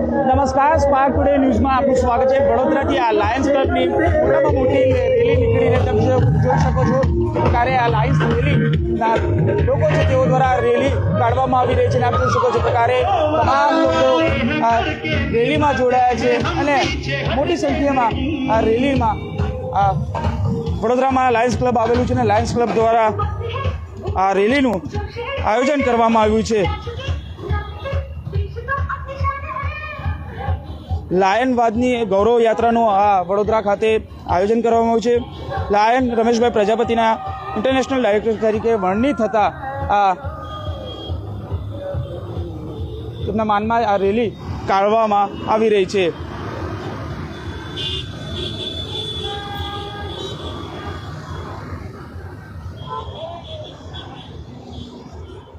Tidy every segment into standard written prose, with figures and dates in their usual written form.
નમસ્કાર, spark today ન્યૂઝમાં આપનું સ્વાગત છે। વડોદરાથી આ લાયન્સ ક્લબની મોટામાં મોટી રેલી નીકળીને તમે જોઈ શકો છો કે પ્રકારે આ લાયન્સ રેલીના લોકો છે તેઓ દ્વારા રેલી કાઢવામાં આવી રહી છે અને આપ જોઈ શકો છો પ્રકારે તમામ લોકો આ રેલીમાં જોડાયા છે અને મોટી સંખ્યામાં આ રેલીમાં વડોદરામાં લાયન્સ ક્લબ આવેલું છે અને લાયન્સ ક્લબ દ્વારા આ રેલીનું આયોજન કરવામાં આવ્યું છે। લાયનવાદની ગૌરવ યાત્રાનું આ વડોદરા ખાતે આયોજન કરવામાં આવ્યું છે। લાયન રમેશભાઈ પ્રજાપતિના ઇન્ટરનેશનલ ડાયરેક્ટર તરીકે વરણી થતા આ તેમના માનમાં આ રેલી કાઢવામાં આવી રહી છે।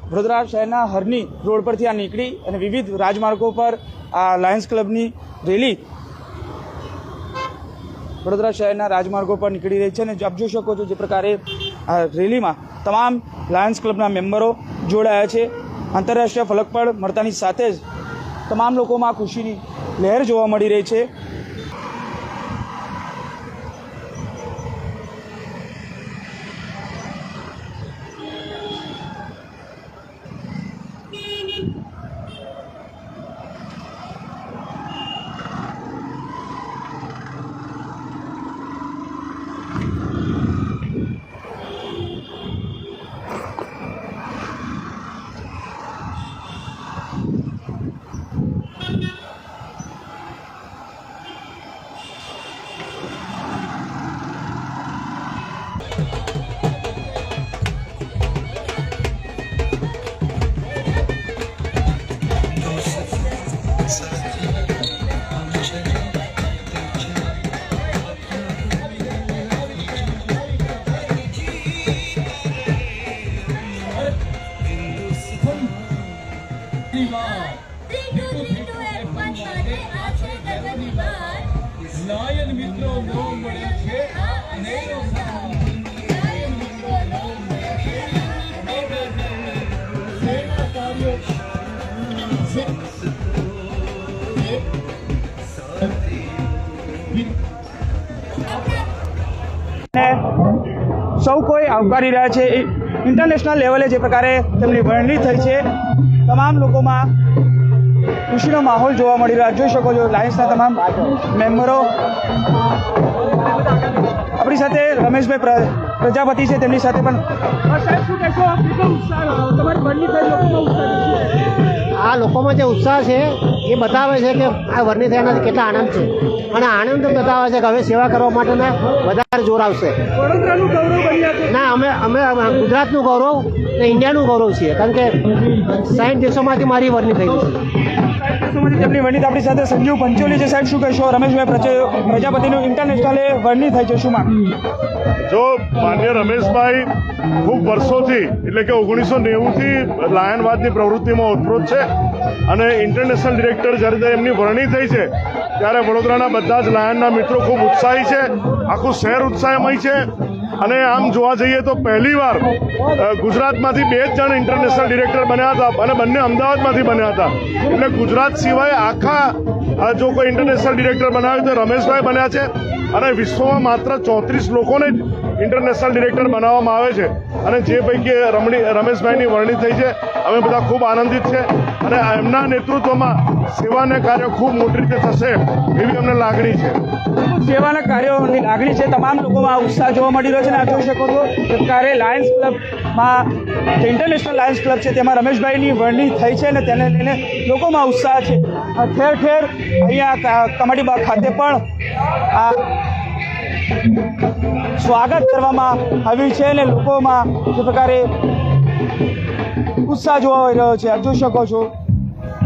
વડોદરા શહેરના હરની રોડ પરથી આ નીકળી અને વિવિધ રાજમાર્ગો પર આ લાયન્સ ક્લબની રેલી વડોદરા શહેરના રાજમાર્ગો પર નીકળી રહી છે અને આપ જોઈ શકો છો જે પ્રકારે આ રેલીમાં તમામ લાયન્સ ક્લબના મેમ્બરો જોડાયા છે। આંતરરાષ્ટ્રીય ફલક પર મળતાની સાથે જ તમામ લોકોમાં ખુશીની લહેર જોવા મળી રહી છે। લાયન મિત્રો નો મળે છે અનેરો લાયન મિત્રો નો મળે છે સેવા કાર્યો સૌ કોઈ આવકારી રહ્યા છે। ઇન્ટરનેશનલ લેવલે જે પ્રકારે તેમની વરણી થઈ છે તમામ લોકોમાં ખુશીનો માહોલ જોવા મળી રહ્યો જોઈ શકો છો। લાયન્સના તમામ મેમ્બરો આપણી સાથે રમેશભાઈ પ્રજાપતિ છે તેમની સાથે પણ સાહેબ શું કહેશો? તમારી વરણી થઈ લોકોમાં ઉત્સાહ આ લોકોમાં જે ઉત્સાહ છે એ બતાવે છે કે આ વરણી થયાનાથી કેટલા આનંદ છે અને આનંદ બતાવે છે કે હવે સેવા કરવા માટેના વધારે જોર આવશે। વડોદરાનું ગૌરવ બન્યા છે ના અમે ગુજરાતનું ગૌરવ ને ઇન્ડિયાનું ગૌરવ છીએ કારણ કે 60 દેશોમાંથી મારી વરણી થઈ છે। તેમની વરણી આપણી સાથે સંજીવ પંચોલી છે। સાહેબ શું કહેશો? રમેશભાઈ પ્રજાપતિનું ઇન્ટરનેશનલે વરણી થઈ છે, શું માન? જો માન્ય રમેશભાઈ ખૂબ વર્ષોથી એટલે કે 1990થી લાયનવાદની પ્રવૃત્તિમાં ઓતપ્રોત છે અને ઇન્ટરનેશનલ ડિરેક્ટર જ્યારે એમની વરણી થઈ છે ત્યારે વડોદરાના બધા જ લાયનના મિત્રો ખૂબ ઉત્સાહી છે, આખું શહેર ઉત્સાહમય છે અને આમ જોવા જઈએ તો પહેલીવાર ગુજરાતમાંથી 2 જ જણ ઇન્ટરનેશનલ ડિરેક્ટર બન્યા હતા અને બંને અમદાવાદમાંથી બન્યા હતા। એટલે ગુજરાત સિવાય આખા જો કોઈ ઇન્ટરનેશનલ ડિરેક્ટર બનાવ્યું તો રમેશભાઈ બન્યા છે અને વિશ્વમાં માત્ર 34 લોકોને જ ઇન્ટરનેશનલ ડિરેક્ટર બનાવવામાં આવે છે અને જે પૈકી રમેશભાઈની વરણી થઈ છે અમે બધા ખૂબ આનંદિત છે અને એમના નેતૃત્વમાં સેવાના કાર્યો ખૂબ મોટી રીતે થશે એવી અમને લાગણી છે। સેવાના કાર્યોની લાગણી છે, તમામ લોકોમાં ઉત્સાહ જોવા મળી રહ્યો છે અને આપ જોઈ શકો છો પ્રકારે લાયન્સ ક્લબમાં જે ઇન્ટરનેશનલ લાયન્સ ક્લબ છે તેમાં રમેશભાઈની વરણી થઈ છે અને તેને લઈને લોકોમાં ઉત્સાહ છે। ઠેર ઠેર અહીંયા કમાટીબાગ ખાતે પણ આ સ્વાગત કરવામાં આવ્યું છે અને લોકોમાં જે પ્રકારે ઉત્સાહ જોવા મળી રહ્યો છે આપ જોઈ શકો છો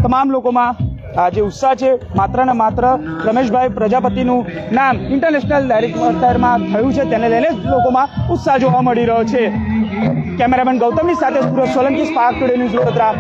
તમામ લોકોમાં આ જે ઉત્સાહ છે માત્ર ને માત્ર રમેશભાઈ પ્રજાપતિનું નામ ઇન્ટરનેશનલ ડાયરેક્ટરમાં થયું છે તેને લઈને જ લોકોમાં ઉત્સાહ જોવા મળી રહ્યો છે। કેમેરામેન ગૌતમની સાથે Surat Solanki, spark today news Vadodara.